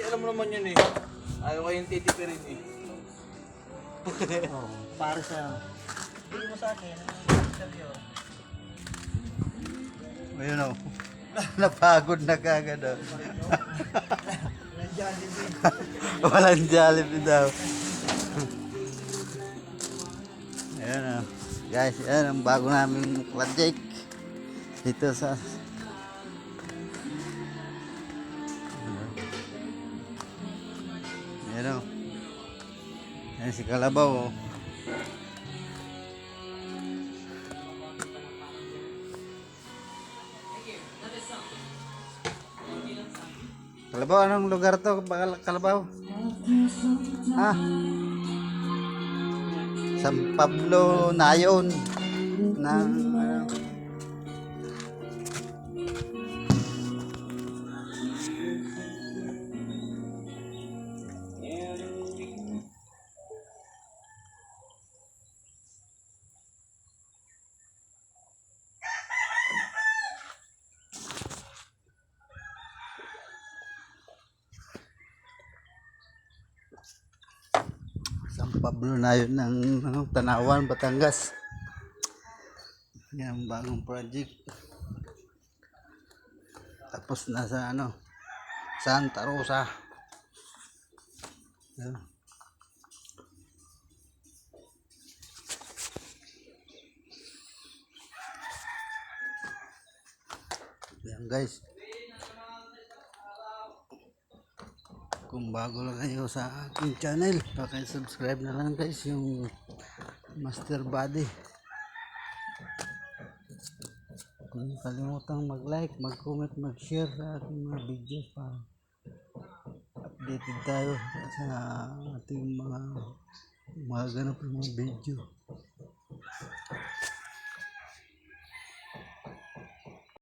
Alam mo naman yun eh. Ayaw kayong titipirin eh. Oh, para sa... Bili mo sa akin. Ayun o. Napagod na kagad o. Walang Jollibee daw. Ayan o. Guys, yan ang bago naming project. Dito sa... Ayan o. Ayan si Kalabaw o. Kalabaw, anong lugar to? Kalabaw? Ha? San Pablo Nayon ng ano? San Pablo Nayon ng ano, Tanawan, Batangas. Yan ang bagong project. Tapos nasa ano, Santa Rosa. Yan. Yan guys. Kung bago lang kayo sa aking channel, paki-subscribe na lang guys, yung Master Body. Kung kalimutang mag-like, mag-comment, mag-share sa ating mga videos para updated tayo sa ating mga ganap ng mga video.